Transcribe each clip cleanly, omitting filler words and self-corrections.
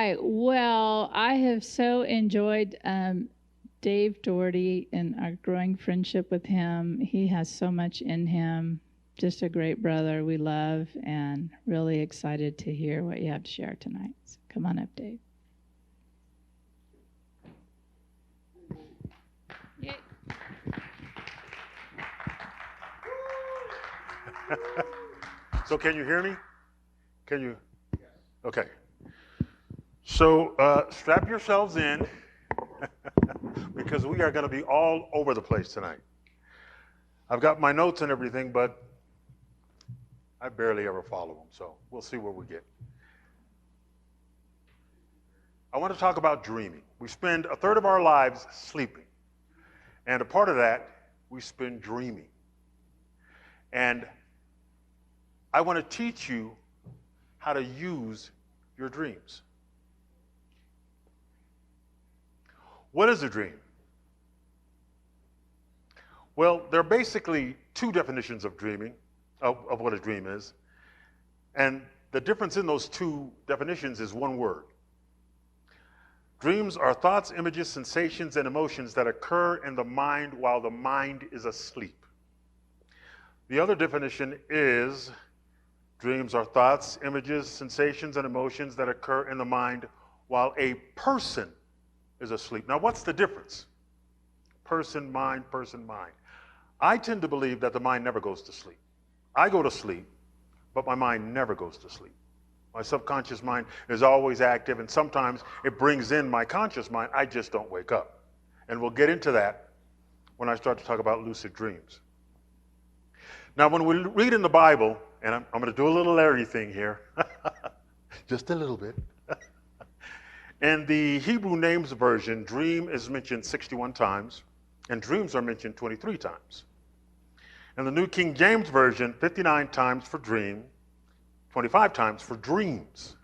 right. Well, I have so enjoyed Dave Dorty and our growing friendship with him. He has so much in him. Just a great brother we love, and really excited to hear what you have to share tonight. So come on up, Dave. Yay. So can you hear me? Can you? Okay. So strap yourselves in because we are going to be all over the place tonight. I've got my notes and everything, but I barely ever follow them, so we'll see where we get. I want to talk about dreaming. We spend a third of our lives sleeping, and a part of that we spend dreaming. And I want to teach you how to use your dreams. What is a dream? Well, there are basically two definitions of dreaming, of what a dream is. And the difference in those two definitions is one word. Dreams are thoughts, images, sensations, and emotions that occur in the mind while the mind is asleep. The other definition is dreams are thoughts, images, sensations, and emotions that occur in the mind while a person is asleep. Now, what's the difference? Person, mind, mind. I tend to believe that the mind never goes to sleep. I go to sleep, but my mind never goes to sleep. My subconscious mind is always active, and sometimes it brings in my conscious mind. I just don't wake up. And we'll get into that when I start to talk about lucid dreams. Now, when we read in the Bible, and I'm going to do a little Larry thing here, just a little bit. In the Hebrew names version, dream is mentioned 61 times, and dreams are mentioned 23 times. In the New King James Version, 59 times for dream, 25 times for dreams.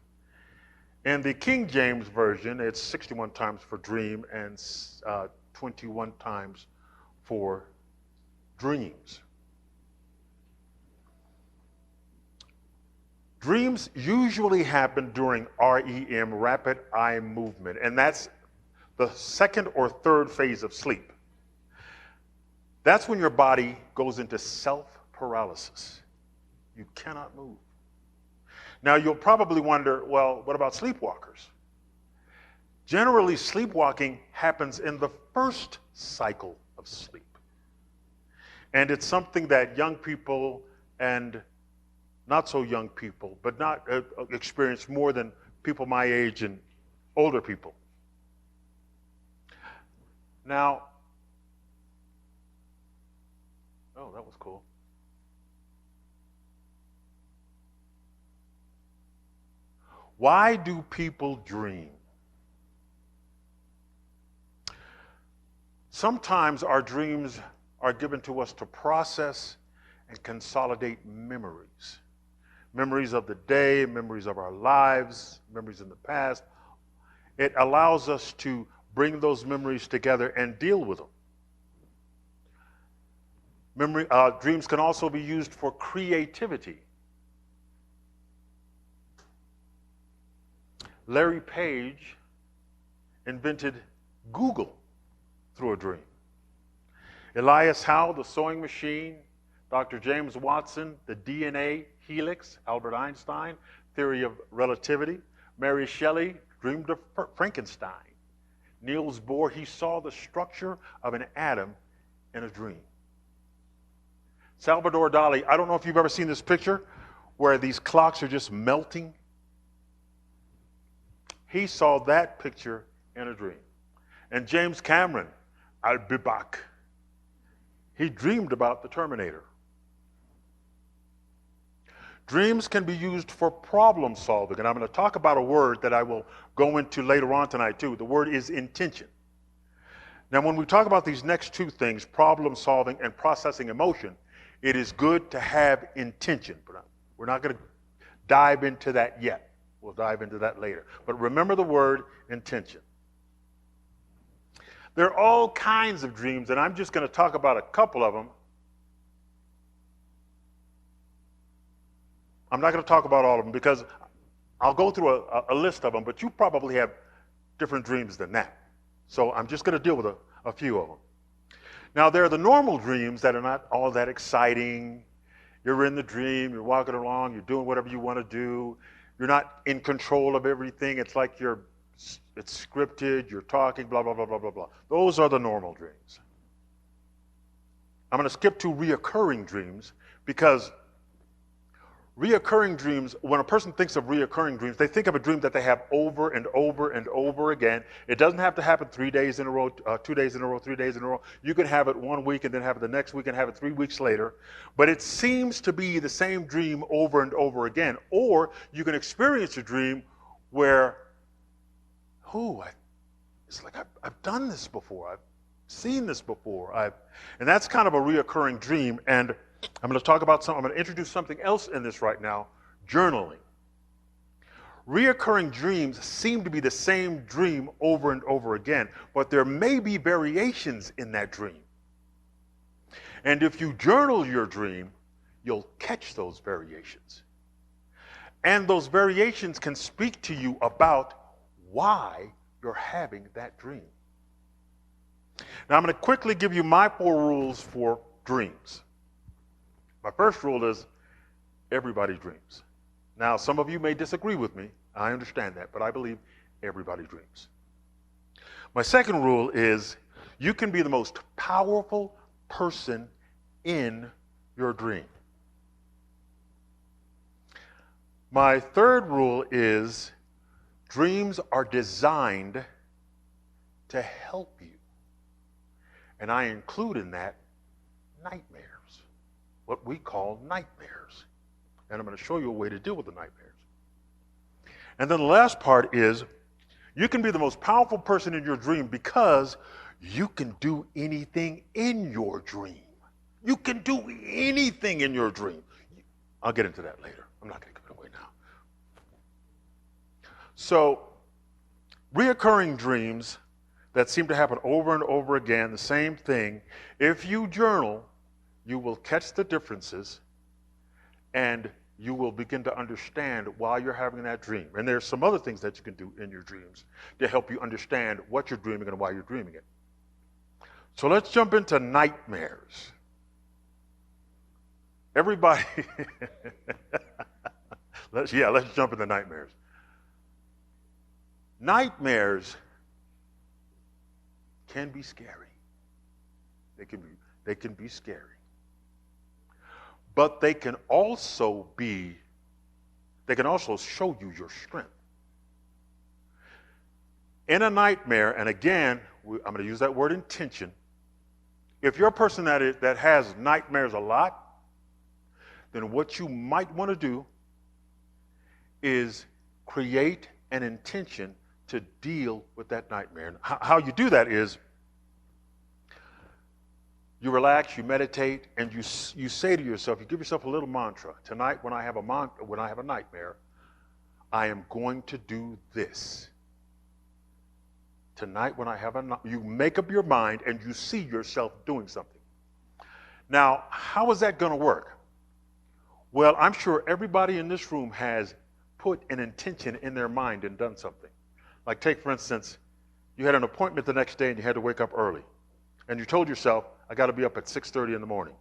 In the King James Version, it's 61 times for dream and 21 times for dreams. Dreams usually happen during REM, rapid eye movement, and that's the second or third phase of sleep. That's when your body goes into self-paralysis. You cannot move. Now, you'll probably wonder, well, what about sleepwalkers? Generally, sleepwalking happens in the first cycle of sleep. And it's something that young people and not so young people, but not experience more than people my age and older people. Now, oh, that was cool. Why do people dream? Sometimes our dreams are given to us to process and consolidate memories. Memories of the day, memories of our lives, memories in the past. It allows us to bring those memories together and deal with them. Dreams can also be used for creativity. Larry Page invented Google through a dream. Elias Howe, the sewing machine, Dr. James Watson, the DNA helix, Albert Einstein, theory of relativity. Mary Shelley dreamed of Frankenstein. Niels Bohr, he saw the structure of an atom in a dream. Salvador Dali, I don't know if you've ever seen this picture where these clocks are just melting. He saw that picture in a dream. And James Cameron, I'll be back. He dreamed about the Terminator. Dreams can be used for problem solving, and I'm going to talk about a word that I will go into later on tonight too. The word is intention. Now, when we talk about these next two things, problem solving and processing emotion, it is good to have intention. But we're not going to dive into that yet. We'll dive into that later. But remember the word intention. There are all kinds of dreams, and I'm just going to talk about a couple of them. I'm not going to talk about all of them because I'll go through a list of them, but you probably have different dreams than that. So I'm just going to deal with a few of them. Now, there are the normal dreams that are not all that exciting. You're in the dream, you're walking along, you're doing whatever you want to do. You're not in control of everything. It's like it's scripted, you're talking, blah, blah, blah, blah, blah, blah. Those are the normal dreams. I'm going to skip to reoccurring dreams because reoccurring dreams, when a person thinks of reoccurring dreams, they think of a dream that they have over and over and over again. It doesn't have to happen 3 days in a row, 2 days in a row, 3 days in a row. You can have it 1 week and then have it the next week and have it 3 weeks later. But it seems to be the same dream over and over again. Or you can experience a dream where, it's like I've done this before. I've seen this before. And that's kind of a reoccurring dream. And I'm going to talk about I'm going to introduce something else in this right now, journaling. Reoccurring dreams seem to be the same dream over and over again, but there may be variations in that dream. And if you journal your dream, you'll catch those variations. And those variations can speak to you about why you're having that dream. Now, I'm going to quickly give you my 4 rules for dreams. My first rule is everybody dreams. Now, some of you may disagree with me. I understand that, but I believe everybody dreams. My second rule is you can be the most powerful person in your dream. My third rule is dreams are designed to help you. And I include in that nightmares. What we call nightmares. And I'm going to show you a way to deal with the nightmares. And then the last part is you can be the most powerful person in your dream because you can do anything in your dream. You can do anything in your dream. I'll get into that later. I'm not going to give it away now. So, reoccurring dreams that seem to happen over and over again, the same thing, if you journal, you will catch the differences and you will begin to understand why you're having that dream. And there's some other things that you can do in your dreams to help you understand what you're dreaming and why you're dreaming it. So let's jump into nightmares. Everybody, let's jump into nightmares. Nightmares can be scary. They can be scary. But they can also show you your strength. In a nightmare, and again, I'm going to use that word intention. If you're a person that has nightmares a lot, then what you might want to do is create an intention to deal with that nightmare. And how you do that is you relax, you meditate, and you say to yourself, you give yourself a little mantra. Tonight, when I have a nightmare, I am going to do this. Tonight, when you make up your mind and you see yourself doing something. Now, how is that going to work? Well, I'm sure everybody in this room has put an intention in their mind and done something. Like take, for instance, you had an appointment the next day and you had to wake up early. And you told yourself, I got to be up at 6:30 in the morning.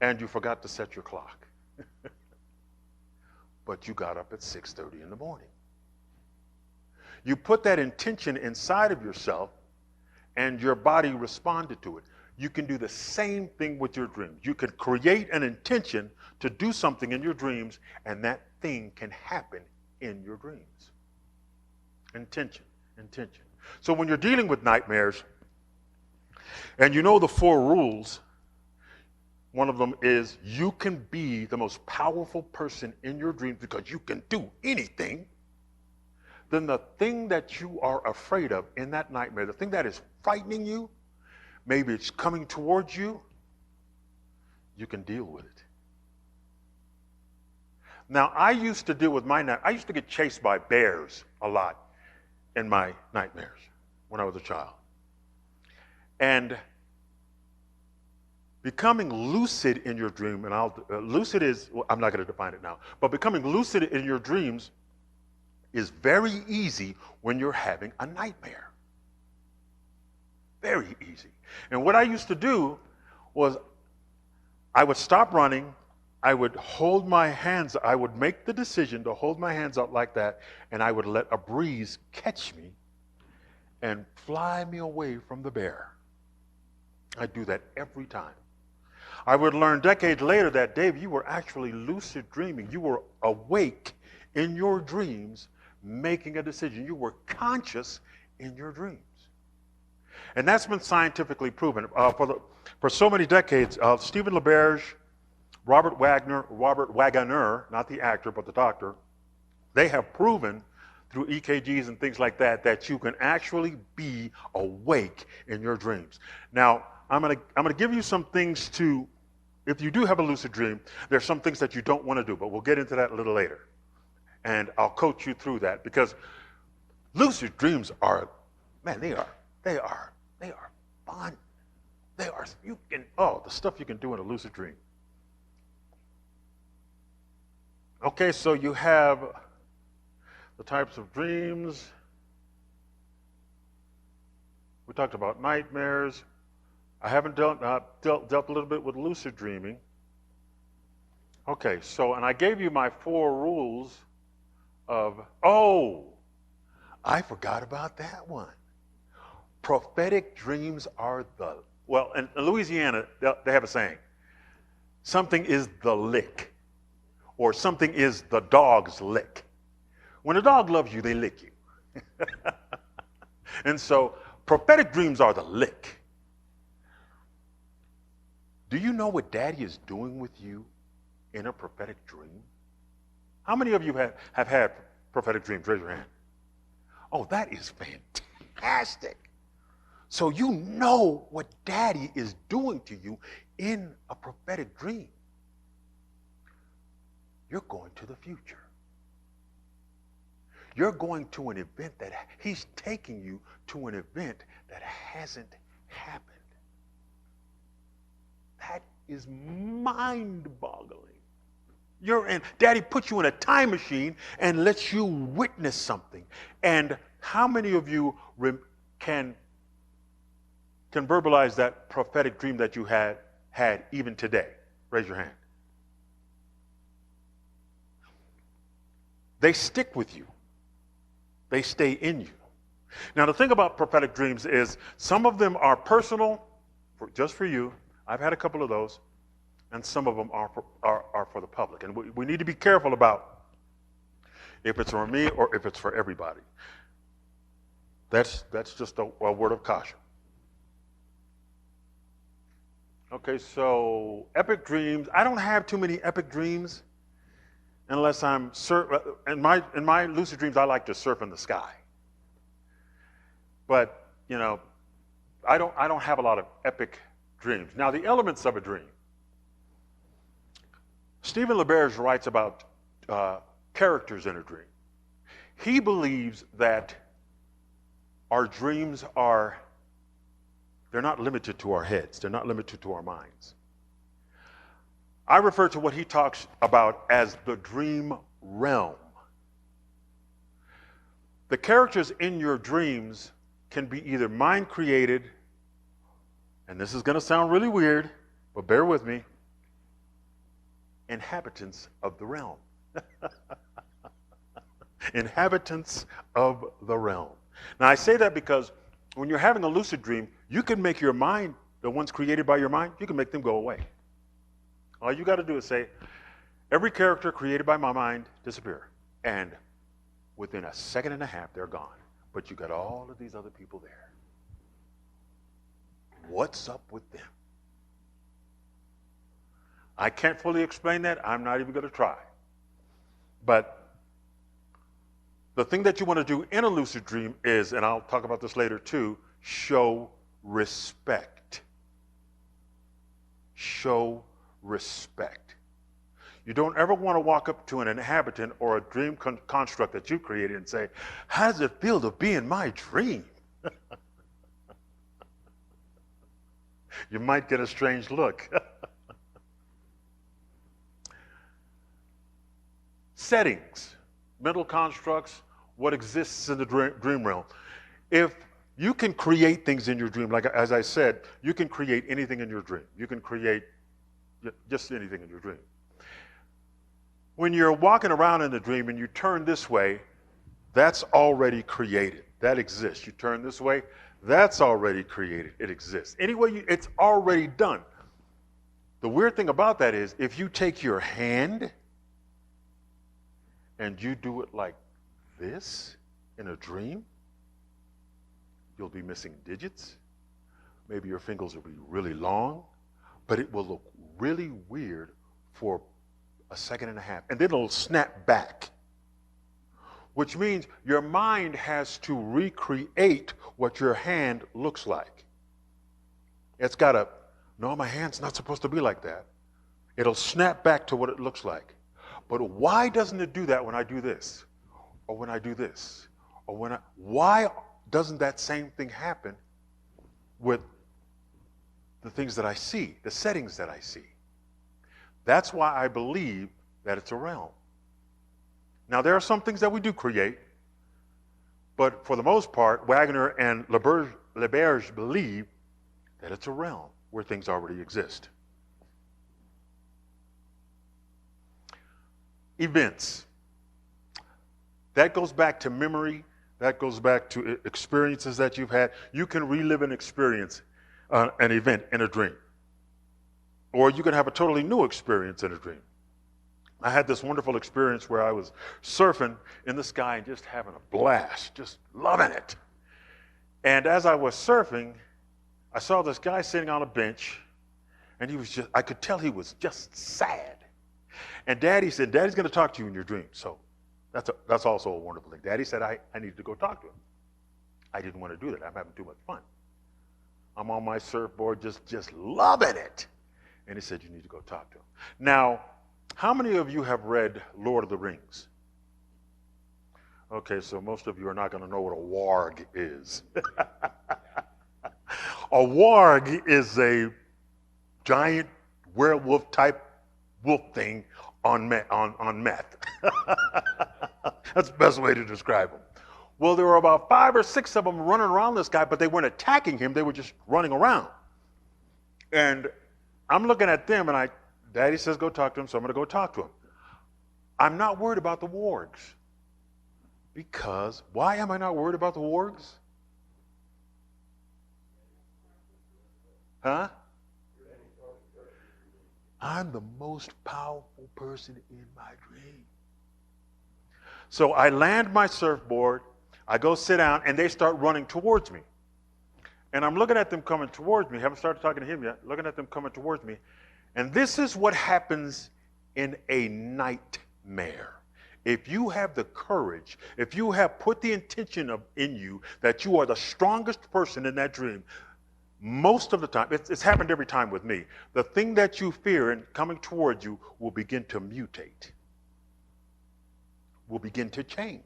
And you forgot to set your clock. But you got up at 6:30 in the morning. You put that intention inside of yourself and your body responded to it. You can do the same thing with your dreams. You can create an intention to do something in your dreams and that thing can happen in your dreams. Intention. So when you're dealing with nightmares, and you know the 4 rules, one of them is you can be the most powerful person in your dreams because you can do anything. Then the thing that you are afraid of in that nightmare, the thing that is frightening you, maybe it's coming towards you, you can deal with it. Now, I used to deal with I used to get chased by bears a lot in my nightmares when I was a child. And Becoming lucid in your dream, and lucid is, well, I'm not going to define it now, but becoming lucid in your dreams is very easy when you're having a nightmare. Very easy. And what I used to do was I would stop running, I would hold my hands, I would make the decision to hold my hands out like that, and I would let a breeze catch me and fly me away from the bear. I'd do that every time. I would learn decades later that, Dave, you were actually lucid dreaming. You were awake in your dreams, making a decision. You were conscious in your dreams. And that's been scientifically proven. For so many decades, Stephen LaBerge, Robert Wagner, not the actor, but the doctor, they have proven through EKGs and things like that, that you can actually be awake in your dreams. Now, I'm gonna give you some things to, if you do have a lucid dream, there's some things that you don't want to do, but we'll get into that a little later. And I'll coach you through that, because lucid dreams are, man, they are fun. The stuff you can do in a lucid dream. Okay, so you have the types of dreams. We talked about nightmares. I haven't dealt a little bit with lucid dreaming. Okay, so, and I gave you my 4 rules of, I forgot about that one. Prophetic dreams are in Louisiana, they have a saying, something is the lick, or something is the dog's lick. When a dog loves you, they lick you. And so, prophetic dreams are the lick. Do you know what Daddy is doing with you in a prophetic dream? How many of you have had prophetic dreams? Raise your hand. Oh, that is fantastic. So you know what Daddy is doing to you in a prophetic dream. You're going to the future. You're going to an event that he's taking you to an event that hasn't happened. That is mind-boggling. Daddy puts you in a time machine and lets you witness something. And how many of you can verbalize that prophetic dream that you had even today? Raise your hand. They stick with you. They stay in you. Now, the thing about prophetic dreams is some of them are personal, just for you. I've had a couple of those. And some of them are for the public. And we need to be careful about if it's for me or if it's for everybody. That's just a word of caution. Okay, so epic dreams. I don't have too many epic dreams unless I'm in my lucid dreams, I like to surf in the sky. But, I don't have a lot of epic dreams. Now, the elements of a dream. Stephen LaBerge writes about characters in a dream. He believes that our dreams they're not limited to our heads. They're not limited to our minds. I refer to what he talks about as the dream realm. The characters in your dreams can be either mind created, and this is going to sound really weird, but bear with me, inhabitants of the realm. Inhabitants of the realm. Now, I say that because when you're having a lucid dream, you can make your mind, the ones created by your mind, you can make them go away. All you got to do is say, every character created by my mind disappear. And within a second and a half, they're gone. But you got all of these other people there. What's up with them? I can't fully explain that. I'm not even going to try. But the thing that you want to do in a lucid dream is, and I'll talk about this later too, show respect. Show respect. You don't ever want to walk up to an inhabitant or a dream construct that you created and say, how does it feel to be in my dream? You might get a strange look. Settings, mental constructs, what exists in the dream realm. If you can create things in your dream, like as I said, you can create anything in your dream. You can create just anything in your dream. When you're walking around in the dream and you turn this way, that's already created. That exists. You turn this way, that's already created. It exists. Anyway, it's already done. The weird thing about that is if you take your hand and you do it like this in a dream, you'll be missing digits. Maybe your fingers will be really long, but it will look really weird for a second and a half, and then it'll snap back, which means your mind has to recreate what your hand looks like. It's got to, no, my hand's not supposed to be like that. It'll snap back to what it looks like. But why doesn't it do that when I do this? Or when I do this? Or why doesn't that same thing happen with the things that I see, the settings that I see? That's why I believe that it's a realm. Now, there are some things that we do create, but for the most part, Wagner and LeBerge believe that it's a realm where things already exist. Events. That goes back to memory. That goes back to experiences that you've had. You can relive an experience, an event in a dream. Or you can have a totally new experience in a dream. I had this wonderful experience where I was surfing in the sky and just having a blast, just loving it. And as I was surfing, I saw this guy sitting on a bench, and I could tell he was just sad. And Daddy said, Daddy's going to talk to you in your dream. So that's also a wonderful thing. Daddy said I needed to go talk to him. I didn't want to do that. I'm having too much fun. I'm on my surfboard just loving it. And he said, you need to go talk to him. Now, how many of you have read Lord of the Rings? Okay, so most of you are not going to know what a warg is. A warg is a giant werewolf type wolf thing on meth. That's the best way to describe them. Well, there were about 5 or 6 of them running around this guy, but they weren't attacking him. They were just running around. And I'm looking at them, and Daddy says go talk to him, so I'm going to go talk to him. I'm not worried about the wargs. Because, why am I not worried about the wargs? Huh? I'm the most powerful person in my dream. So I land my surfboard, I go sit down, and they start running towards me. And I'm looking at them coming towards me. Haven't started talking to him yet. Looking at them coming towards me. And this is what happens in a nightmare. If you have the courage, if you have put the intention in you that you are the strongest person in that dream, most of the time, it's happened every time with me, the thing that you fear and coming towards you will begin to mutate, will begin to change.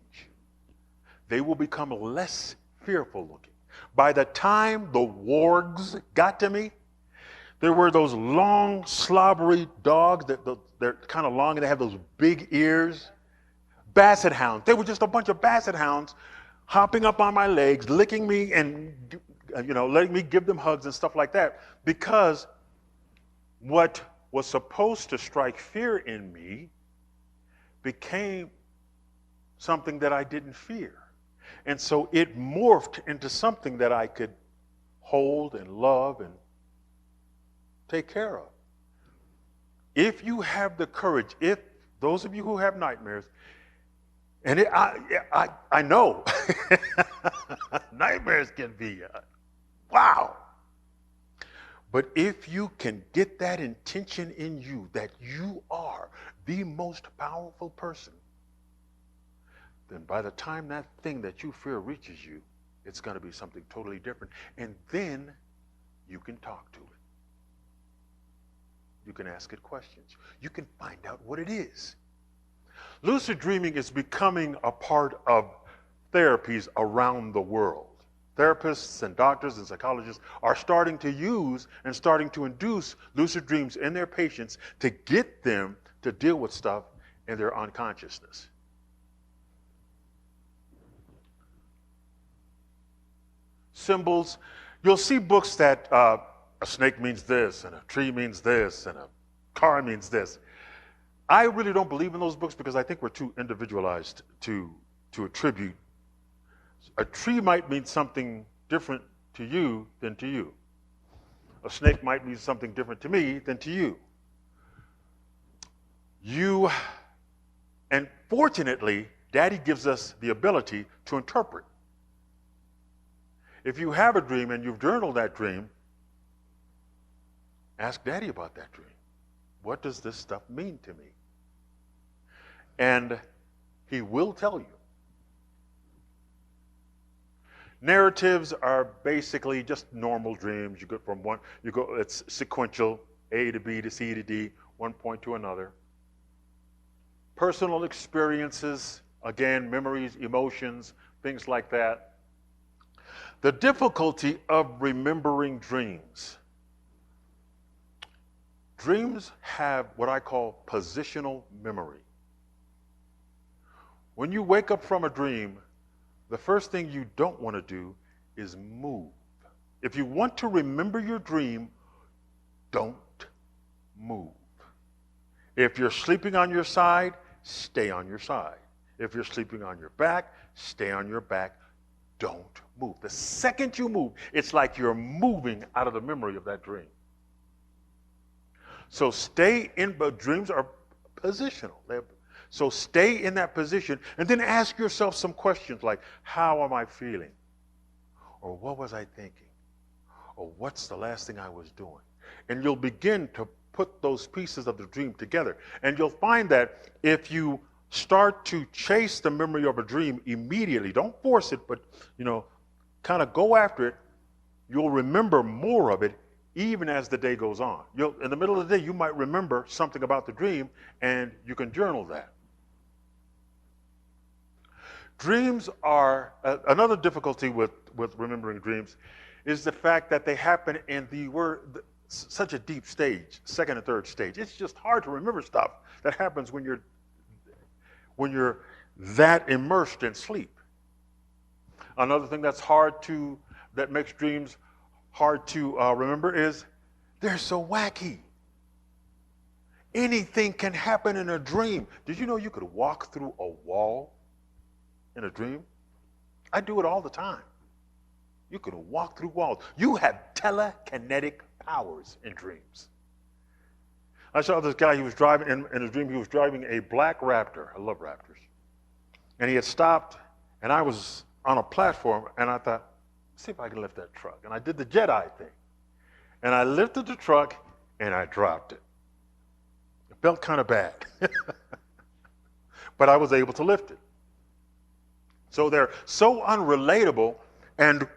They will become less fearful looking. By the time the wargs got to me, there were those long, slobbery dogs they're kind of long and they have those big ears. Basset hounds. They were just a bunch of basset hounds hopping up on my legs, licking me and letting me give them hugs and stuff like that, because what was supposed to strike fear in me became something that I didn't fear. And so it morphed into something that I could hold and love and take care of. If you have the courage, if those of you who have nightmares, and I know nightmares can be, wow. But if you can get that intention in you that you are the most powerful person, then by the time that thing that you fear reaches you, it's going to be something totally different. And then you can talk to it. You can ask it questions. You can find out what it is. Lucid dreaming is becoming a part of therapies around the world. Therapists and doctors and psychologists are starting to use and starting to induce lucid dreams in their patients to get them to deal with stuff in their unconsciousness. Symbols, you'll see books that a snake means this, and a tree means this, and a car means this. I really don't believe in those books because I think we're too individualized to attribute. A tree might mean something different to you than to you. A snake might mean something different to me than to you. And fortunately, Daddy gives us the ability to interpret. If you have a dream and you've journaled that dream, ask Daddy about that dream. What does this stuff mean to me? And he will tell you. Narratives are basically just normal dreams. You go from it's sequential, A to B to C to D, one point to another. Personal experiences, again, memories, emotions, things like that. The difficulty of remembering dreams. Dreams have what I call positional memory. When you wake up from a dream, the first thing you don't want to do is move. If you want to remember your dream, don't move. If you're sleeping on your side, stay on your side. If you're sleeping on your back, stay on your back. Don't move. The second you move, it's like you're moving out of the memory of that dream. So but dreams are positional. So stay in that position and then ask yourself some questions like, how am I feeling? Or what was I thinking? Or what's the last thing I was doing? And you'll begin to put those pieces of the dream together. And you'll find that if you start to chase the memory of a dream immediately, don't force it, but kind of go after it, you'll remember more of it even as the day goes on. In the middle of the day, you might remember something about the dream, and you can journal that. Dreams are, another difficulty with remembering dreams is the fact that they happen in such a deep stage, second and third stage. It's just hard to remember stuff that happens when you're that immersed in sleep. Another thing that makes dreams hard to remember is they're so wacky. Anything can happen in a dream. Did you know you could walk through a wall in a dream? I do it all the time. You could walk through walls. You have telekinetic powers in dreams. I saw this guy, he was driving, in his dream, he was driving a black Raptor. I love Raptors. And he had stopped, and I was on a platform, and I thought, see if I can lift that truck. And I did the Jedi thing. And I lifted the truck, and I dropped it. It felt kind of bad. But I was able to lift it. So they're so unrelatable, and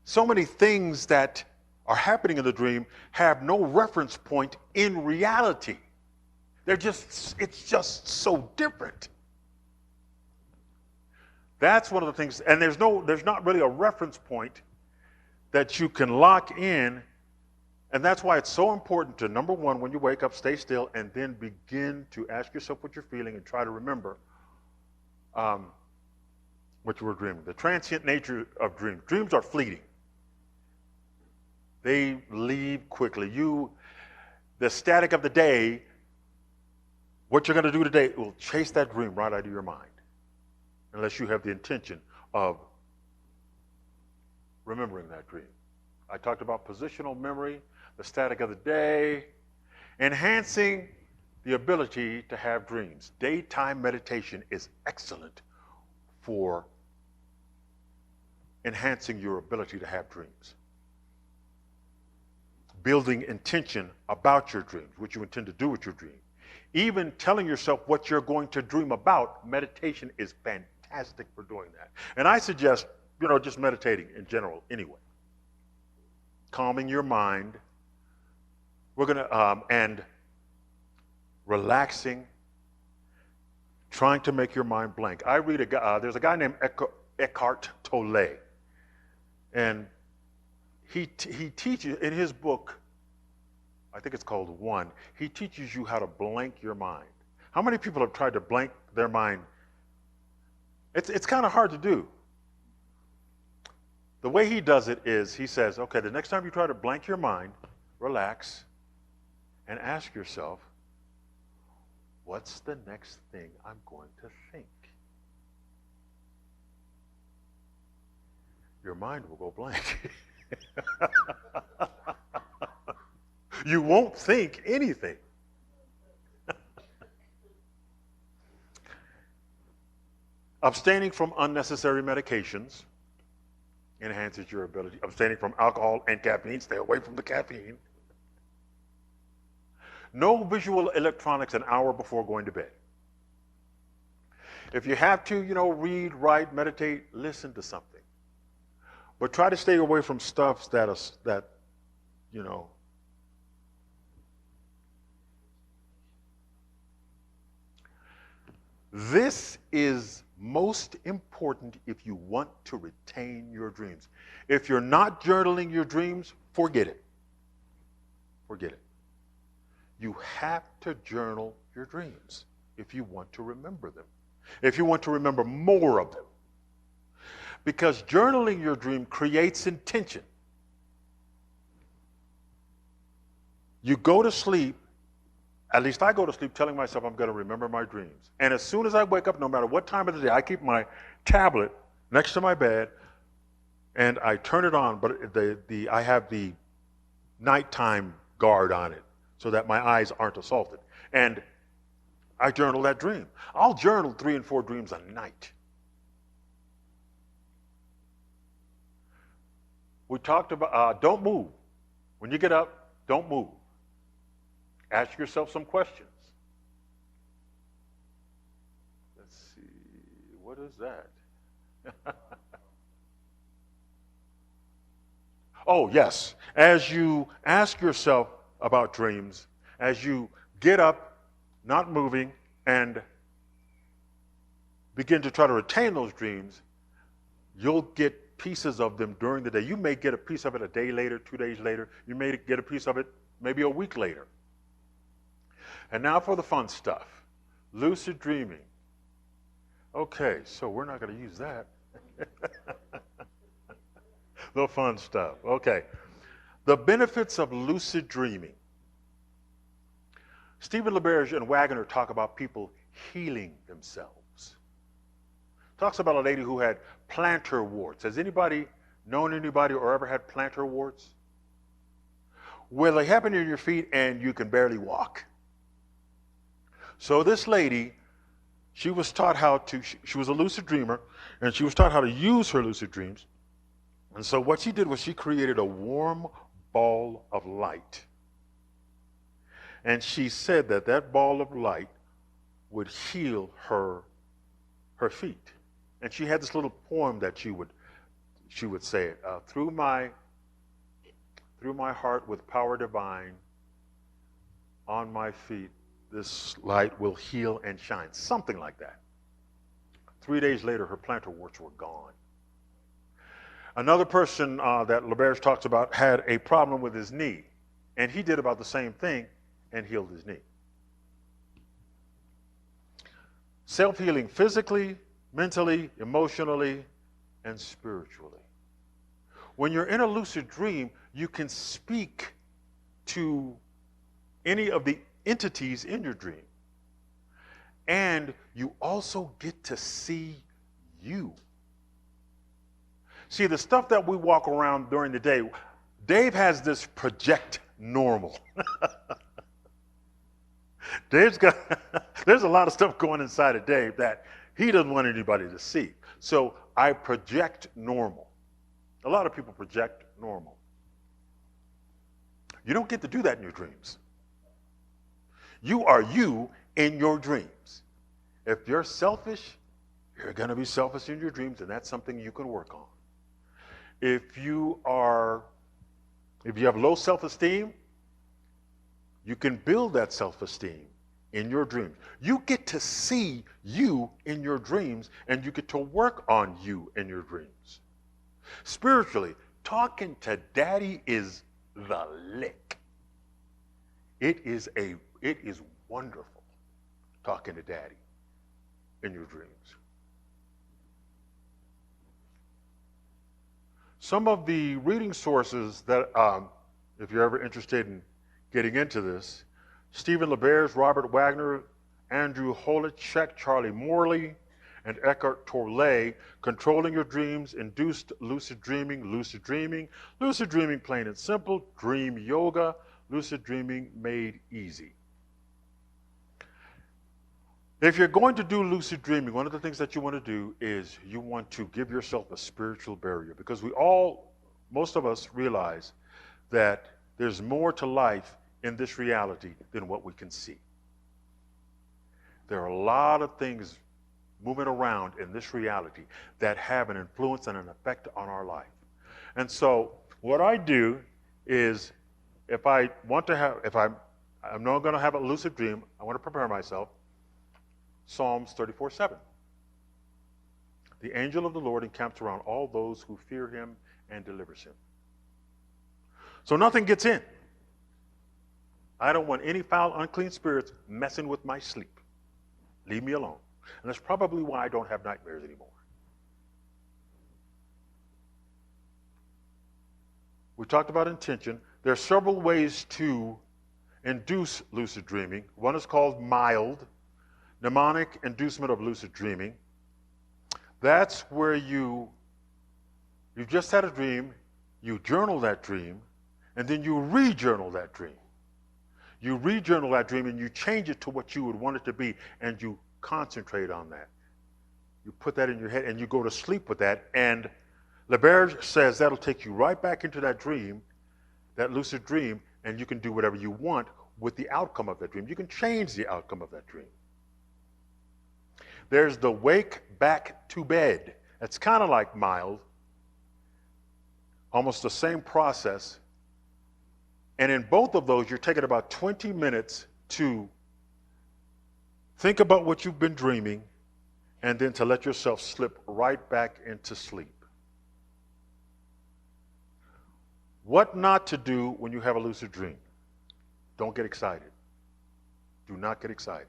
so many things that are happening in the dream have no reference point in reality. It's just so different. That's one of the things, and there's not really a reference point that you can lock in, and that's why it's so important to, number one, when you wake up, stay still, and then begin to ask yourself what you're feeling and try to remember what you were dreaming. The transient nature of dreams. Dreams are fleeting. They leave quickly. The static of the day, what you're going to do today will chase that dream right out of your mind, unless you have the intention of remembering that dream. I talked about positional memory, the static of the day, enhancing the ability to have dreams. Daytime meditation is excellent for enhancing your ability to have dreams. Building intention about your dreams, what you intend to do with your dream. Even telling yourself what you're going to dream about, meditation is fantastic for doing that. And I suggest, just meditating in general anyway. Calming your mind. We're going to, and relaxing, trying to make your mind blank. I read there's a guy named Eckhart Tolle. And he teaches in his book, I think it's called One, he teaches you how to blank your mind. How many people have tried to blank their mind? It's kind of hard to do. The way he does it is he says, okay, the next time you try to blank your mind, relax and ask yourself, what's the next thing I'm going to think? Your mind will go blank. You won't think anything. Abstaining from unnecessary medications enhances your ability. Abstaining from alcohol and caffeine, stay away from the caffeine. No visual electronics an hour before going to bed. If you have to, read, write, meditate, listen to something. But try to stay away from stuff that. This is most important if you want to retain your dreams. If you're not journaling your dreams, forget it. Forget it. You have to journal your dreams if you want to remember them, if you want to remember more of them. Because journaling your dream creates intention. You go to sleep, at least I go to sleep telling myself I'm going to remember my dreams. And as soon as I wake up, no matter what time of the day, I keep my tablet next to my bed and I turn it on, but I have the nighttime guard on it so that my eyes aren't assaulted. And I journal that dream. I'll journal 3 and 4 dreams a night. We talked about don't move. When you get up, don't move. Ask yourself some questions. Let's see, what is that? Oh, yes. As you ask yourself about dreams, as you get up, not moving, and begin to try to retain those dreams, you'll get pieces of them during the day. You may get a piece of it a day later, 2 days later. You may get a piece of it maybe a week later. And now for the fun stuff. Lucid dreaming. Okay, so we're not going to use that. The fun stuff. Okay. The benefits of lucid dreaming. Stephen LaBerge and Wagner talk about people healing themselves. Talks about a lady who had plantar warts. Has anybody known anybody or ever had plantar warts? Where they happen in your feet and you can barely walk. So this lady, she was taught she was a lucid dreamer, and she was taught how to use her lucid dreams. And so what she did was she created a warm ball of light. And she said that ball of light would heal her feet. And she had this little poem that she would say it, through my heart with power divine, on my feet, this light will heal and shine. Something like that. 3 days later, her plantar warts were gone. Another person that LaBerge talks about had a problem with his knee, and he did about the same thing and healed his knee. Self-healing physically, mentally, emotionally, and spiritually. When you're in a lucid dream, you can speak to any of the entities in your dream. And you also get to see you. See, the stuff that we walk around during the day, Dave has this project normal. There's a lot of stuff going inside of Dave that he doesn't want anybody to see. So I project normal. A lot of people project normal. You don't get to do that in your dreams. You are you in your dreams. If you're selfish, you're going to be selfish in your dreams, and that's something you can work on. If you have low self-esteem, you can build that self-esteem in your dreams. You get to see you in your dreams, and you get to work on you in your dreams. Spiritually, Talking to daddy is the lick. It is wonderful talking to daddy in your dreams. Some of the reading sources that, if you're ever interested in getting into this, Stephen LeBairs, Robert Wagner, Andrew Holicek, Charlie Morley, and Eckhart Tolle, Controlling Your Dreams, Induced Lucid Dreaming, Lucid Dreaming Plain and Simple, Dream Yoga, Lucid Dreaming Made Easy. If you're going to do lucid dreaming, one of the things that you want to do is you want to give yourself a spiritual barrier, because most of us realize that there's more to life in this reality than what we can see. There are a lot of things moving around in this reality that have an influence and an effect on our life. And so what I do is, if I'm not going to have a lucid dream, I want to prepare myself. Psalms 34:7. The angel of the Lord encamps around all those who fear him and delivers him. So nothing gets in. I don't want any foul, unclean spirits messing with my sleep. Leave me alone. And that's probably why I don't have nightmares anymore. We talked about intention. There are several ways to induce lucid dreaming. One is called mild, mnemonic inducement of lucid dreaming. That's where you just had a dream, you journal that dream, and then you re-journal that dream. You re-journal that dream and you change it to what you would want it to be, and you concentrate on that. You put that in your head and you go to sleep with that, and LeBairs says that'll take you right back into that dream, that lucid dream, and you can do whatever you want with the outcome of that dream. You can change the outcome of that dream. There's the wake back to bed. It's kind of like mild, almost the same process. And in both of those, you're taking about 20 minutes to think about what you've been dreaming, and then to let yourself slip right back into sleep. What not to do when you have a lucid dream? Don't get excited. Do not get excited.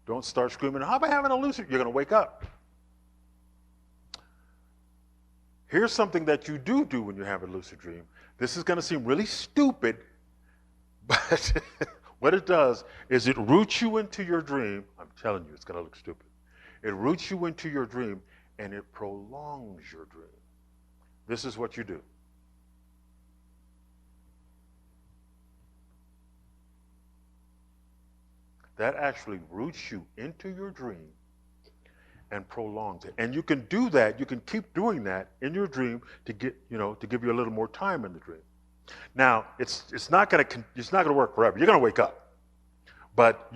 Don't start screaming, how am I having a lucid? You're going to wake up. Here's something that you do when you have a lucid dream. This is going to seem really stupid, but what it does is it roots you into your dream. I'm telling you, it's going to look stupid. It roots you into your dream, and it prolongs your dream. This is what you do. That actually roots you into your dream and prolongs it. And you can do that, you can keep doing that in your dream to give you a little more time in the dream. Now, it's not going to work forever. You're going to wake up. But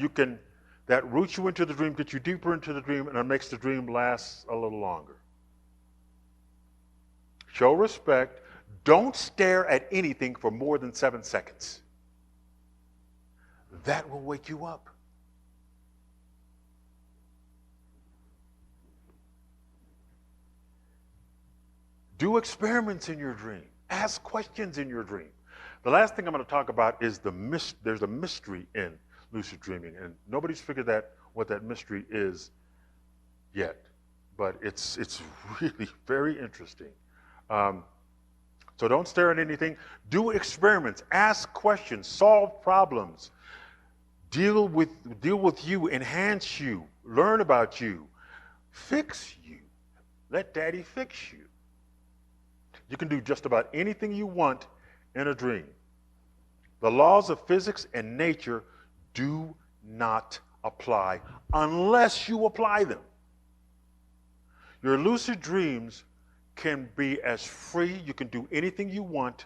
that roots you into the dream, gets you deeper into the dream, and it makes the dream last a little longer. Show respect. Don't stare at anything for more than 7 seconds. That will wake you up. Do experiments in your dream. Ask questions in your dream. The last thing I'm going to talk about is there's a mystery in lucid dreaming, and nobody's figured what that mystery is yet, but it's really very interesting. So don't stare at anything. Do experiments. Ask questions. Solve problems. Deal with you. Enhance you. Learn about you. Fix you. Let Daddy fix you. You can do just about anything you want in a dream. The laws of physics and nature do not apply unless you apply them. Your lucid dreams can be as free. You can do anything you want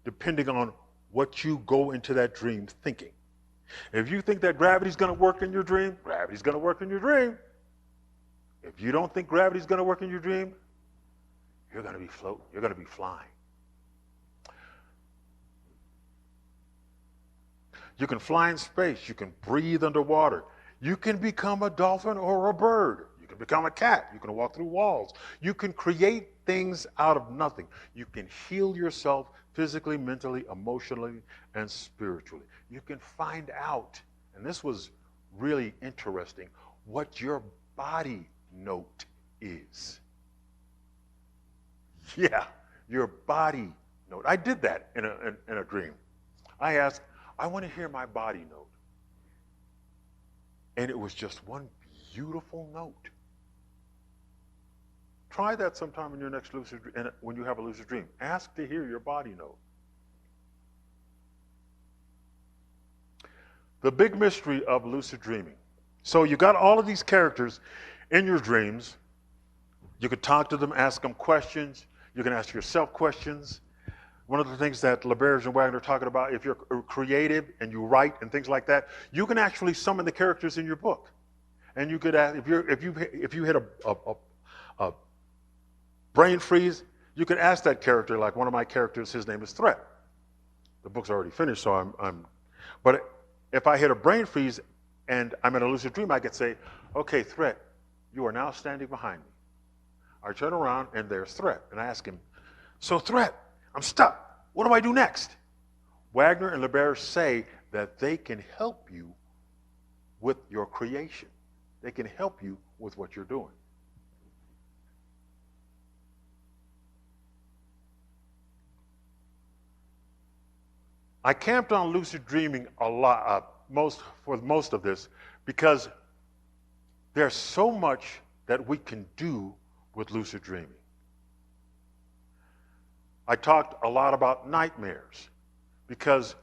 depending on what you go into that dream thinking. If you think that gravity's going to work in your dream, gravity's going to work in your dream. If you don't think gravity's going to work in your dream, you're going to be floating. You're going to be flying. You can fly in space. You can breathe underwater. You can become a dolphin or a bird. You can become a cat. You can walk through walls. You can create things out of nothing. You can heal yourself physically, mentally, emotionally, and spiritually. You can find out, and this was really interesting, what your body note is. Yeah, your body note. I did that in a dream. I asked, I want to hear my body note. And it was just one beautiful note. Try that sometime in your next lucid dream, when you have a lucid dream. Ask to hear your body note. The big mystery of lucid dreaming. So you got all of these characters in your dreams. You could talk to them, ask them questions. You can ask yourself questions. One of the things that LaBerge and Wagner are talking about, if you're creative and you write and things like that, you can actually summon the characters in your book. And you could ask, if you hit a brain freeze, you could ask that character, like one of my characters, his name is Threat. The book's already finished, so but if I hit a brain freeze and I'm in a lucid dream, I could say, okay, Threat, you are now standing behind me. I turn around and there's Threat. And I ask him, so Threat, I'm stuck. What do I do next? Wagner and LaBerge say that they can help you with your creation. They can help you with what you're doing. I camped on lucid dreaming a lot, for most of this, because there's so much that we can do with lucid dreaming. I talked a lot about nightmares, because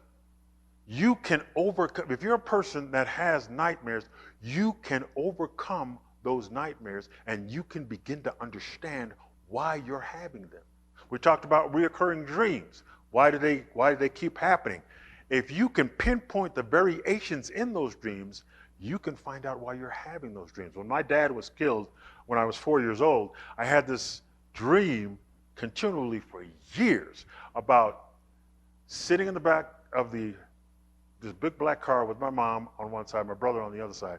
you can overcome, if you're a person that has nightmares, you can overcome those nightmares and you can begin to understand why you're having them. We talked about reoccurring dreams. Why do they keep happening? If you can pinpoint the variations in those dreams, you can find out why you're having those dreams. When my dad was killed when I was 4 years old, I had this dream continually for years about sitting in the back of this big black car with my mom on one side, my brother on the other side,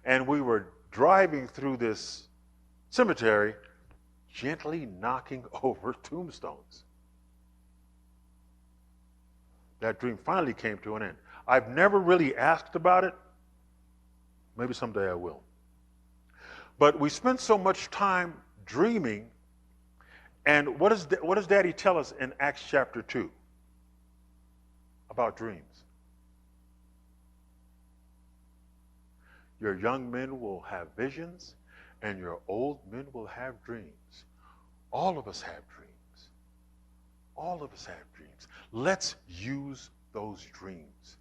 and we were driving through this cemetery, gently knocking over tombstones. That dream finally came to an end. I've never really asked about it. Maybe someday I will. But we spend so much time dreaming. And what does Daddy tell us in Acts chapter 2 about dreams? Your young men will have visions, and your old men will have dreams. All of us have dreams. All of us have dreams. Let's use those dreams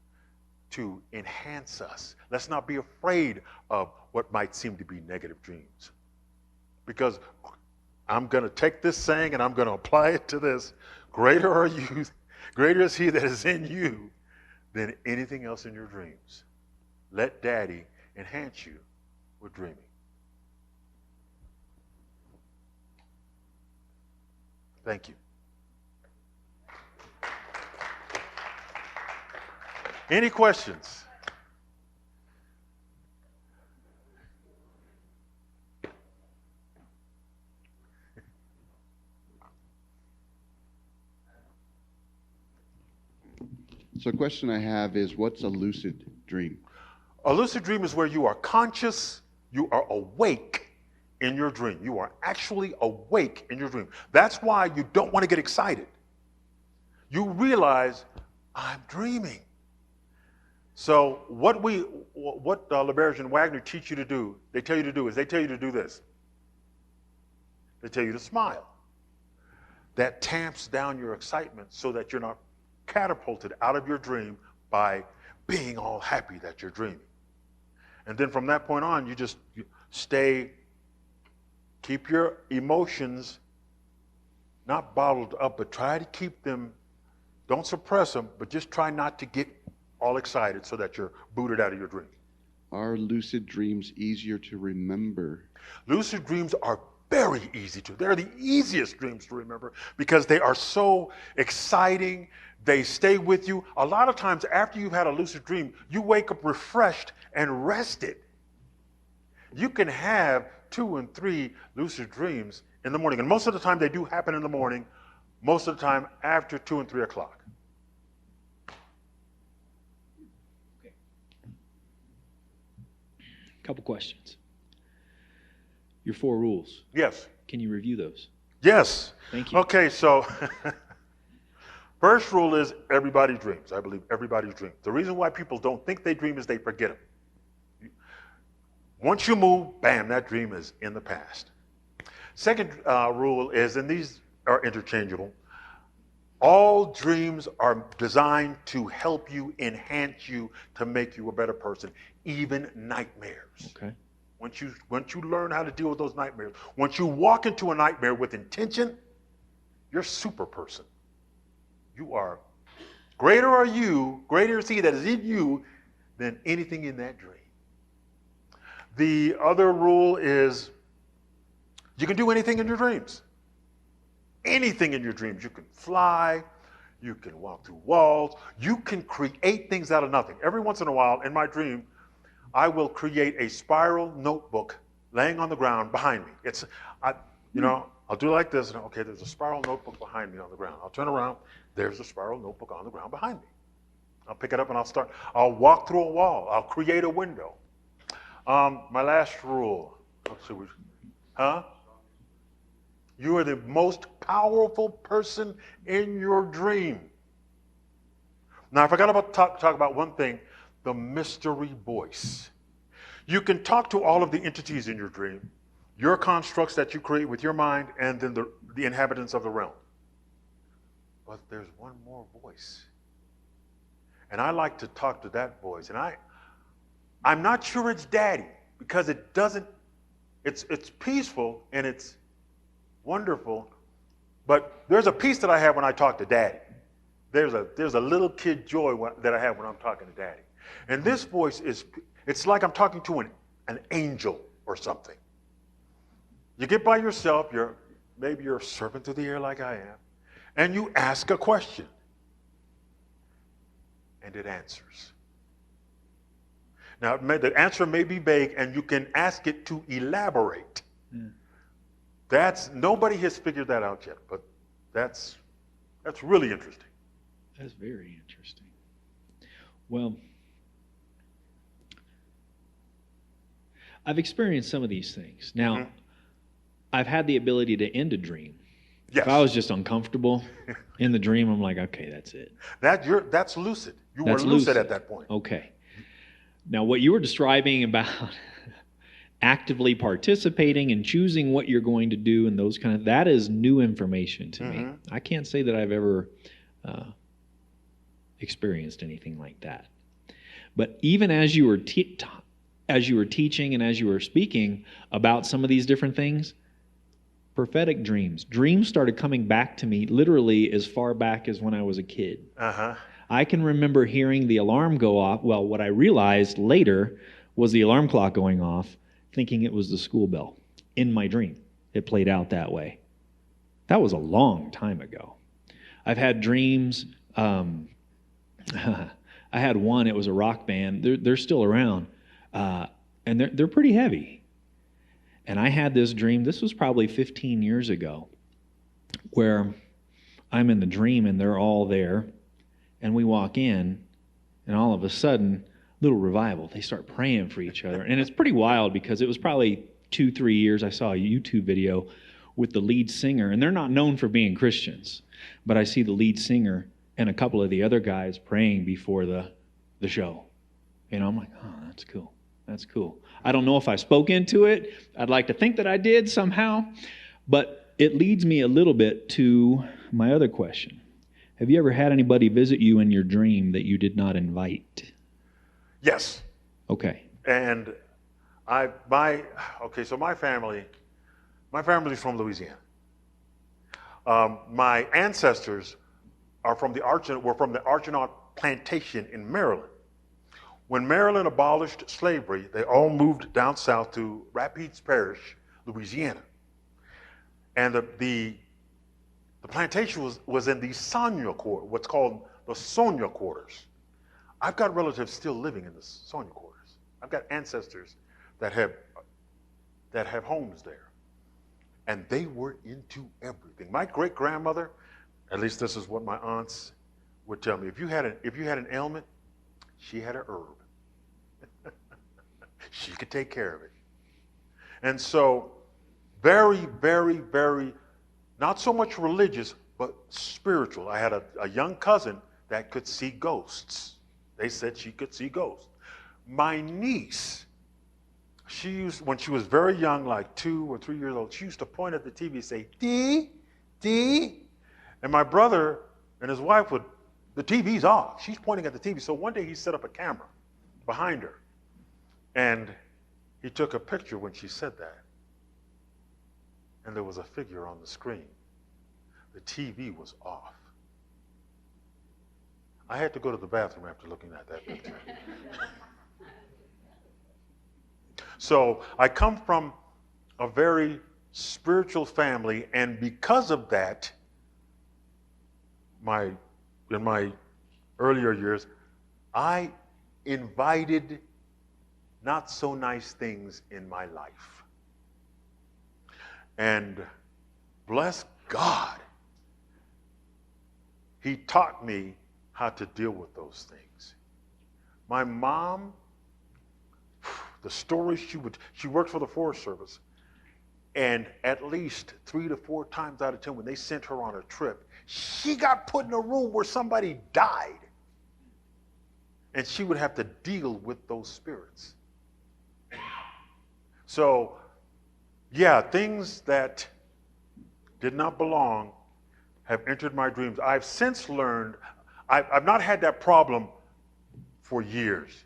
to enhance us. Let's not be afraid of what might seem to be negative dreams. Because I'm going to take this saying and I'm going to apply it to this. Greater is he that is in you than anything else in your dreams. Let Daddy enhance you with dreaming. Thank you. Any questions? So a question I have is, what's a lucid dream? A lucid dream is where you are conscious, you are awake in your dream. You are actually awake in your dream. That's why you don't want to get excited. You realize, I'm dreaming. So what LaBerge and Wagner teach you to do, they tell you to do this. They tell you to smile. That tamps down your excitement so that you're not catapulted out of your dream by being all happy that you're dreaming. And then from that point on, you keep your emotions not bottled up, but try to keep them, don't suppress them, but just try not to get all excited so that you're booted out of your dream. Are lucid dreams easier to remember? Lucid dreams are very easy to. They're the easiest dreams to remember because they are so exciting. They stay with you. A lot of times after you've had a lucid dream, you wake up refreshed and rested. You can have 2 and 3 lucid dreams in the morning. And most of the time they do happen in the morning, most of the time after 2 and 3 o'clock. Couple questions. Your 4 rules. Yes. Can you review those? Yes. Thank you. Okay, so first rule is everybody dreams. I believe everybody dreams. The reason why people don't think they dream is they forget them. Once you move, bam, that dream is in the past. Second rule is, and these are interchangeable, all dreams are designed to help you, enhance you, to make you a better person, even nightmares. Okay. Once you learn how to deal with those nightmares, once you walk into a nightmare with intention, you're a super person. You are greater is he that is in you than anything in that dream. The other rule is you can do anything in your dreams. Anything in your dreams. You can fly, you can walk through walls, you can create things out of nothing. Every once in a while in my dream, I will create a spiral notebook laying on the ground behind me. I'll do it like this. And, okay, there's a spiral notebook behind me on the ground. I'll turn around. There's a spiral notebook on the ground behind me. I'll pick it up and I'll walk through a wall. I'll create a window. My last rule. Let's see. You are the most powerful person in your dream. Now, I forgot about talk about one thing, the mystery voice. You can talk to all of the entities in your dream, your constructs that you create with your mind, and then the inhabitants of the realm. But there's one more voice. And I like to talk to that voice. And I'm not sure it's Daddy, because it's peaceful and it's wonderful, but there's a peace that I have when I talk to Daddy. There's a little kid joy that I have when I'm talking to Daddy. And this voice it's like I'm talking to an angel or something. You get by yourself, maybe you're surfing through the air like I am, and you ask a question, and it answers. Now, the answer may be vague, and you can ask it to elaborate. Nobody has figured that out yet, but that's really interesting. That's very interesting. Well, I've experienced some of these things. Now, I've had the ability to end a dream. Yes. If I was just uncomfortable in the dream, I'm like, okay, that's it. That's lucid. You were lucid at that point. Okay. Now, what you were describing about actively participating and choosing what you're going to do and that is new information to me. I can't say that I've ever experienced anything like that. But even as you were teaching and as you were speaking about some of these different things, prophetic dreams started coming back to me literally as far back as when I was a kid. I can remember hearing the alarm go off. Well, what I realized later was the alarm clock going off, thinking it was the school bell. In my dream, it played out that way. That was a long time ago. I've had dreams. I had one, it was a rock band. They're still around, and they're pretty heavy. And I had this dream, this was probably 15 years ago, where I'm in the dream and they're all there, and we walk in, and all of a sudden, little revival. They start praying for each other. And it's pretty wild because it was probably 2-3 years. I saw a YouTube video with the lead singer, and they're not known for being Christians, but I see the lead singer and a couple of the other guys praying before the show. I'm like, oh, that's cool. That's cool. I don't know if I spoke into it. I'd like to think that I did somehow, but it leads me a little bit to my other question. Have you ever had anybody visit you in your dream that you did not invite? Yes. Okay. And so my family's from Louisiana. My ancestors were from the Argonaut plantation in Maryland. When Maryland abolished slavery, they all moved down south to Rapides Parish, Louisiana. And the plantation was in the Sonia quarter, what's called the Sonia quarters. I've got relatives still living in the Sonia quarters. I've got ancestors that have that have homes there. And they were into everything. My great-grandmother, at least this is what my aunts would tell me, if you had an ailment, she had a herb. She could take care of it. And so very, very, very, not so much religious, but spiritual. I had a young cousin that could see ghosts. They said she could see ghosts. My niece, she used, when she was very young, like 2 or 3 years old, she used to point at the TV and say, Dee, Dee. And my brother and his wife would, the TV's off. She's pointing at the TV. So one day he set up a camera behind her. And he took a picture when she said that. And there was a figure on the screen. The TV was off. I had to go to the bathroom after looking at that picture. So I come from a very spiritual family, and because of that, in my earlier years, I invited not so nice things in my life. And bless God, He taught me how to deal with those things. My mom, the stories she worked for the Forest Service, and at least 3 to 4 times out of 10 when they sent her on a trip, she got put in a room where somebody died. And she would have to deal with those spirits. So, yeah, things that did not belong have entered my dreams. I've since learned, I've not had that problem for years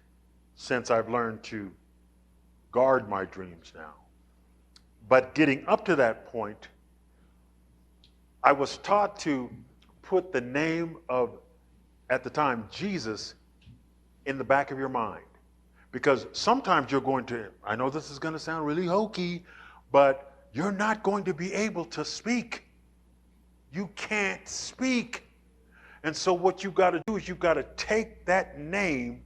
since I've learned to guard my dreams now. But getting up to that point, I was taught to put the name of, at the time, Jesus in the back of your mind. Because sometimes you're going to, I know this is going to sound really hokey, but you're not going to be able to speak. You can't speak. And so what you've got to do is you've got to take that name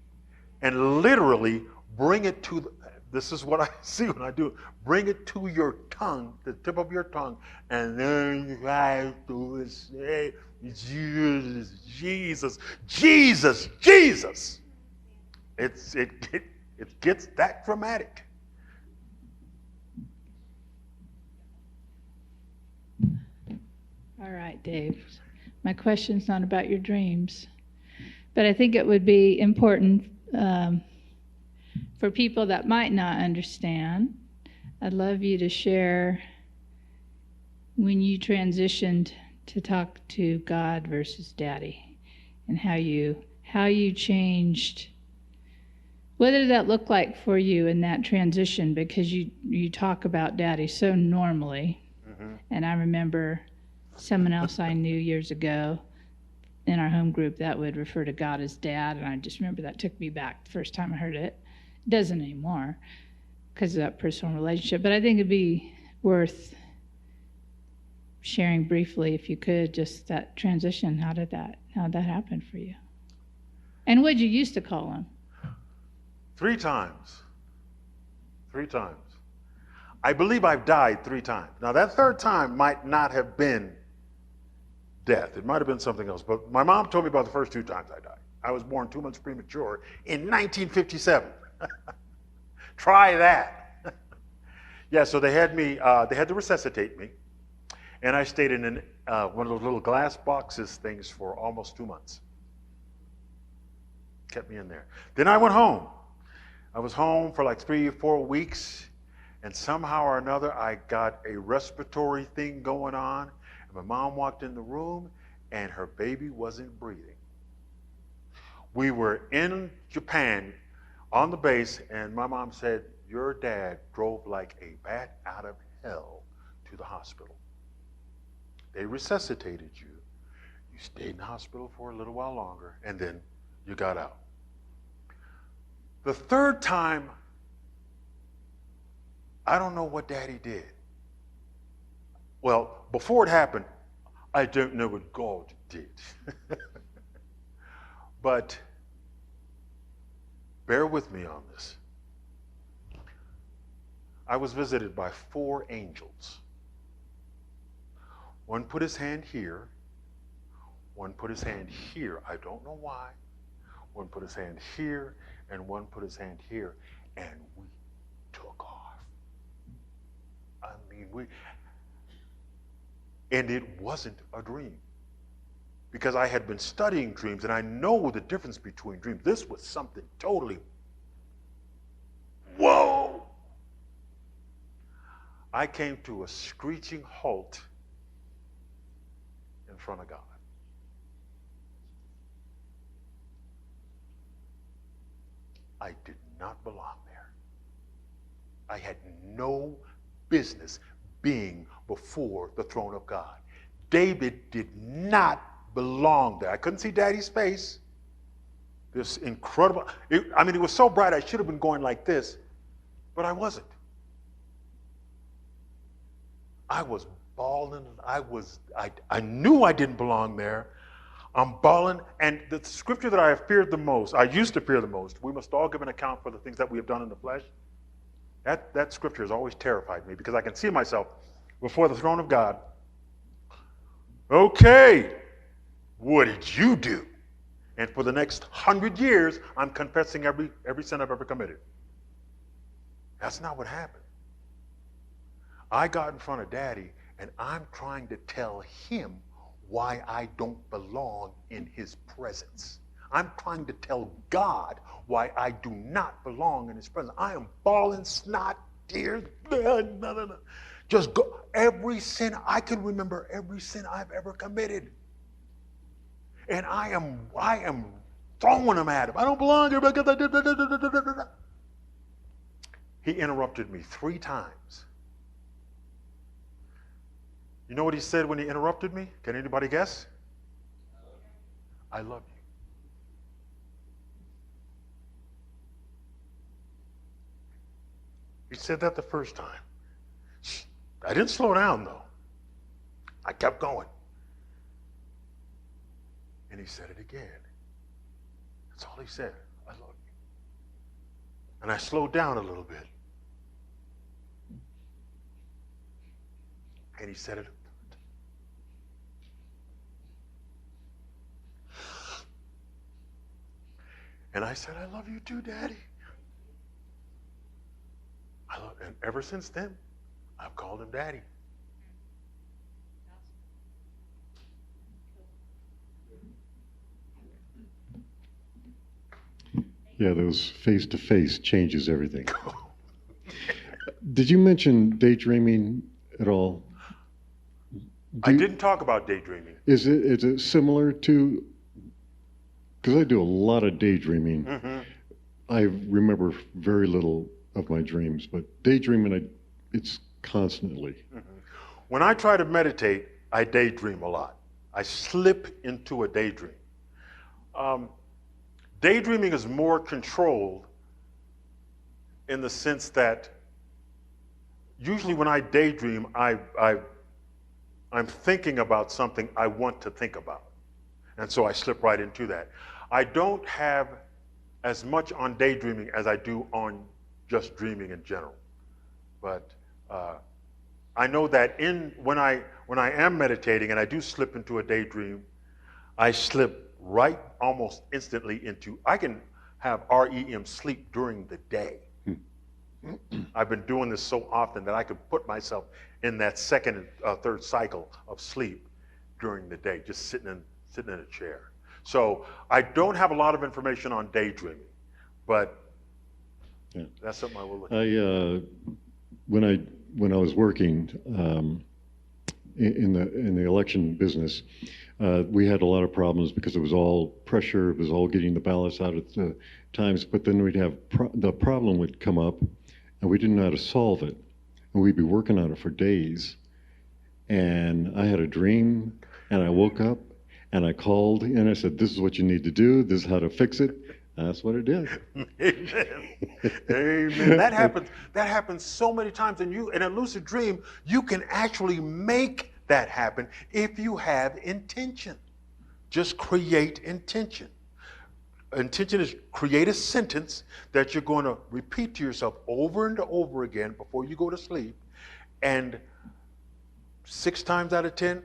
and literally bring it to, this is what I see when I do it, bring it to your tongue, the tip of your tongue, and then you have to say, Jesus, Jesus, Jesus, Jesus. It gets that dramatic. All right, Dave. My question's not about your dreams, but I think it would be important for people that might not understand. I'd love you to share when you transitioned to talk to God versus Daddy, and how you changed. What did that look like for you in that transition? Because you talk about Daddy so normally, and I remember someone else I knew years ago in our home group that would refer to God as Dad, and I just remember that took me back the first time I heard it. It doesn't anymore because of that personal relationship, but I think it'd be worth sharing briefly, if you could, just that transition. How did that happen for you? And what'd you used to call him? 3 times. 3 times. I believe I've died 3 times. Now, that 3rd time might not have been death. It might have been something else. But my mom told me about the first 2 times I died. I was born 2 months premature in 1957. Try that. Yeah, so they had to resuscitate me. And I stayed in one of those little glass boxes things for almost 2 months. Kept me in there. Then I went home. I was home for like 3 or 4 weeks, and somehow or another I got a respiratory thing going on, and my mom walked in the room, and her baby wasn't breathing. We were in Japan on the base, and my mom said, your dad drove like a bat out of hell to the hospital. They resuscitated you. You stayed in the hospital for a little while longer, and then you got out. The 3rd time, I don't know what Daddy did. Well, before it happened, I don't know what God did. But bear with me on this. I was visited by 4 angels. One put his hand here. One put his hand here. I don't know why. One put his hand here, and one put his hand here, and we took off. I mean, and it wasn't a dream. Because I had been studying dreams, and I know the difference between dreams. This was something totally, whoa! I came to a screeching halt in front of God. I did not belong there. I had no business being before the throne of God. David did not belong there. I couldn't see Daddy's face. This incredible, it was so bright I should have been going like this, but I wasn't. I was bawling. I knew I didn't belong there. I'm bawling, and the scripture that I have feared the most, I used to fear the most, we must all give an account for the things that we have done in the flesh. That scripture has always terrified me because I can see myself before the throne of God. Okay, what did you do? And for the next 100 years, I'm confessing every sin I've ever committed. That's not what happened. I got in front of Daddy, and I'm trying to tell him why I don't belong in his presence. I'm trying to tell God why I do not belong in his presence. I am bawling snot, tears, just go. Every sin, I can remember every sin I've ever committed. And I am throwing them at him. I don't belong here because I did. He interrupted me 3 times. You know what he said when he interrupted me? Can anybody guess? I love you. He said that the first time. I didn't slow down, though. I kept going. And he said it again. That's all he said. I love you. And I slowed down a little bit. And he said it. And I said, I love you too, Daddy. And ever since then, I've called him Daddy. Yeah, those face-to-face changes everything. Did you mention daydreaming at all? I didn't talk about daydreaming. Is it similar to, because I do a lot of daydreaming. Mm-hmm. I remember very little of my dreams, but daydreaming, it's constantly. Mm-hmm. When I try to meditate, I daydream a lot. I slip into a daydream. Daydreaming is more controlled in the sense that usually when I daydream, I'm thinking about something I want to think about. And so I slip right into that. I don't have as much on daydreaming as I do on just dreaming in general. But I know that when I am meditating and I do slip into a daydream, I slip right almost instantly into, I can have REM sleep during the day. I've been doing this so often that I could put myself in that second and third cycle of sleep during the day, just sitting in a chair. So I don't have a lot of information on daydreaming, but that's something I will look at. When I was working in the election business, we had a lot of problems because it was all pressure, it was all getting the ballots out at the times, but then we'd have, the problem would come up and we didn't know how to solve it. And we'd be working on it for days. And I had a dream and I woke up and I called and I said, this is what you need to do, this is how to fix it. That's what it did. Amen. Amen. That happens so many times. And in a lucid dream, you can actually make that happen if you have intention. Just create intention. intention is create a sentence that you're going to repeat to yourself over and over again before you go to sleep. And 6 times out of 10,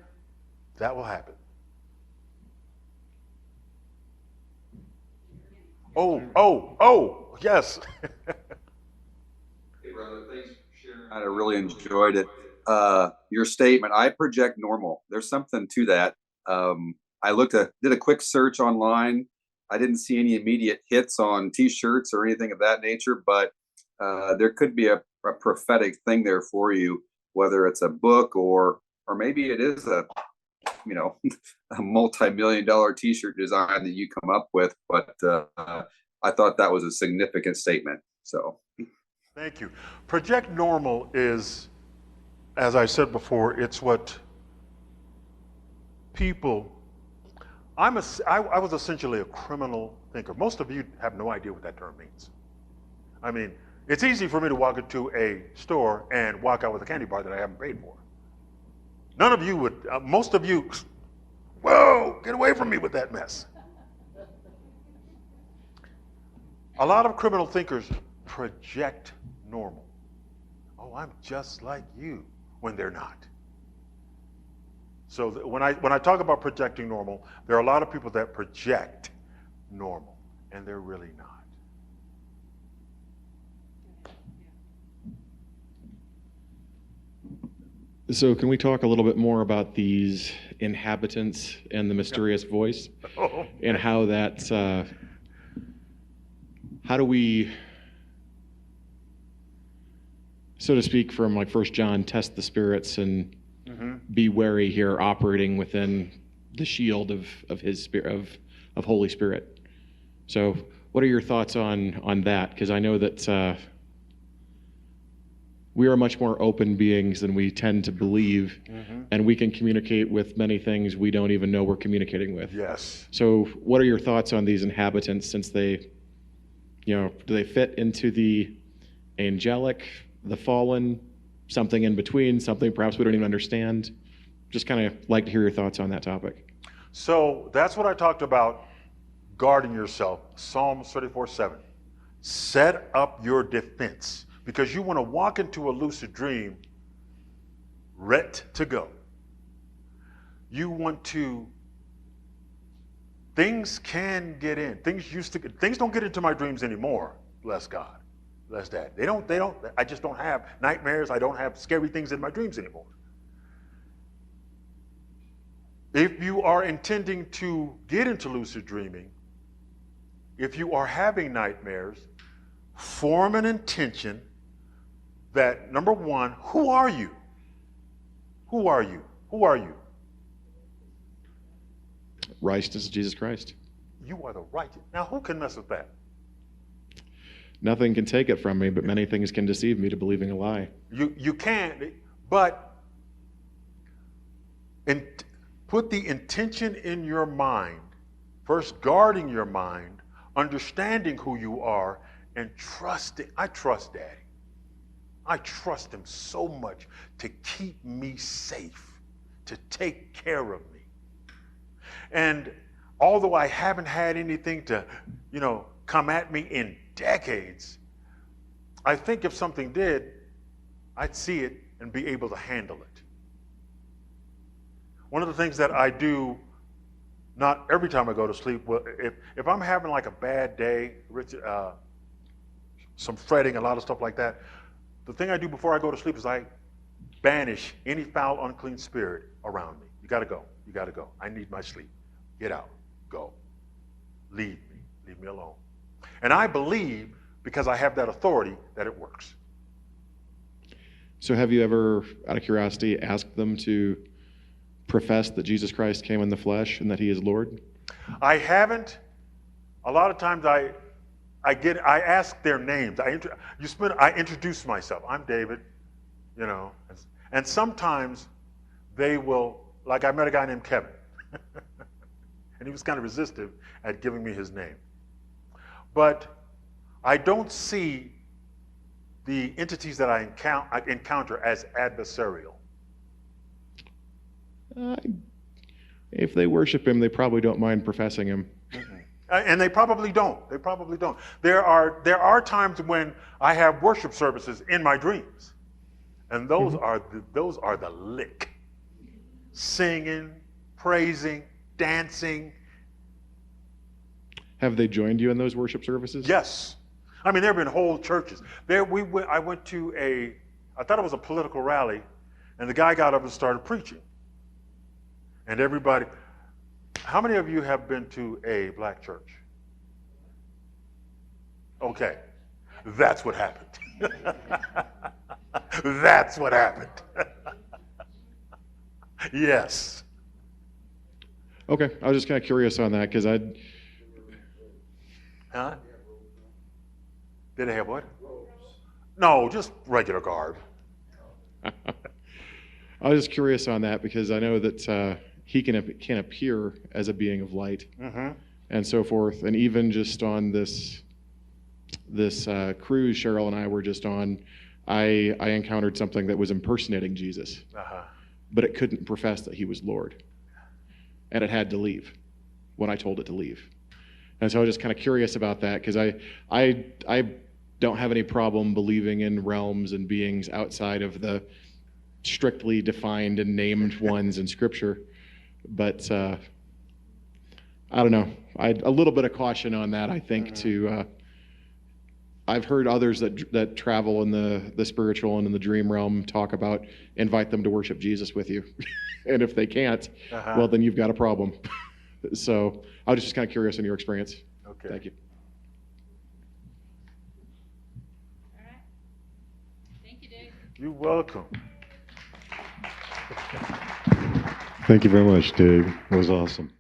that will happen. Oh, yes. Hey, brother, thanks for sharing. I really enjoyed it. Your statement, I project normal. There's something to that. I did a quick search online. I didn't see any immediate hits on T-shirts or anything of that nature, but there could be a prophetic thing there for you, whether it's a book or maybe it is a a multi-million-dollar T-shirt design that you come up with. But I thought that was a significant statement. So, thank you. Project normal is, as I said before, it's what people. I was essentially a criminal thinker. Most of you have no idea what that term means. I mean, it's easy for me to walk into a store and walk out with a candy bar that I haven't paid for. None of you would, most of you, whoa, get away from me with that mess. A lot of criminal thinkers project normal. Oh, I'm just like you, when they're not. So when I talk about projecting normal, there are a lot of people that project normal, and they're really not. So can we talk a little bit more about these inhabitants and the mysterious voice, and how that's, how do we, so to speak, from like 1 John, test the spirits and be wary here, operating within the shield of his spirit, of Holy Spirit. So what are your thoughts on that? Because I know that we are much more open beings than we tend to believe, and we can communicate with many things we don't even know we're communicating with. Yes. So what are your thoughts on these inhabitants, since they, do they fit into the angelic, the fallen, something in between, something perhaps we don't even understand? Just kind of like to hear your thoughts on that topic. So that's what I talked about, guarding yourself. Psalm 34:7. Set up your defense, because you want to walk into a lucid dream ready to go. You want to, things can get in. Things don't get into my dreams anymore, bless God. Bless Dad. They don't, I just don't have nightmares. I don't have scary things in my dreams anymore. If you are intending to get into lucid dreaming, if you are having nightmares, form an intention that, number one, who are you? Who are you? Who are you? Righteous is Jesus Christ. You are the righteous. Now, who can mess with that? Nothing can take it from me, but many things can deceive me to believing a lie. You can't, but put the intention in your mind, first guarding your mind, understanding who you are, and trusting. I trust Daddy. I trust him so much to keep me safe, to take care of me. And although I haven't had anything to, come at me in decades, I think if something did, I'd see it and be able to handle it. One of the things that I do, not every time I go to sleep, well, if I'm having like a bad day, some fretting, a lot of stuff like that, the thing I do before I go to sleep is I banish any foul, unclean spirit around me. You got to go. You got to go. I need my sleep. Get out. Go. Leave me. Leave me alone. And I believe, because I have that authority, that it works. So have you ever, out of curiosity, asked them to profess that Jesus Christ came in the flesh and that he is Lord? I haven't. A lot of times I ask their names. I introduce myself. I'm David, and sometimes they will, like I met a guy named Kevin, and he was kind of resistive at giving me his name. But I don't see the entities that I encounter as adversarial. If they worship him, they probably don't mind professing him. And they probably don't. They probably don't. There are times when I have worship services in my dreams, and those are the lick. Singing, praising, dancing. Have they joined you in those worship services? Yes. I mean, there have been whole churches. I went to I thought it was a political rally, and the guy got up and started preaching. And everybody, how many of you have been to a black church? Okay. That's what happened. That's what happened. Yes. Okay, I was just kind of curious on that because Huh? Did they have what? No, just regular garb. I was just curious on that because I know that he can appear as a being of light and so forth, and even just on this cruise Cheryl and I were just on, I encountered something that was impersonating Jesus, but it couldn't profess that he was Lord, and it had to leave when I told it to leave. And so I was just kind of curious about that because I don't have any problem believing in realms and beings outside of the strictly defined and named ones in Scripture. But I don't know. A little bit of caution on that, I think, I've heard others that travel in the spiritual and in the dream realm talk about invite them to worship Jesus with you. And if they can't, well, then you've got a problem. So I was just kind of curious in your experience. Okay. Thank you. All right. Thank you, Dave. You're welcome. Thank you very much, Dave. It was awesome.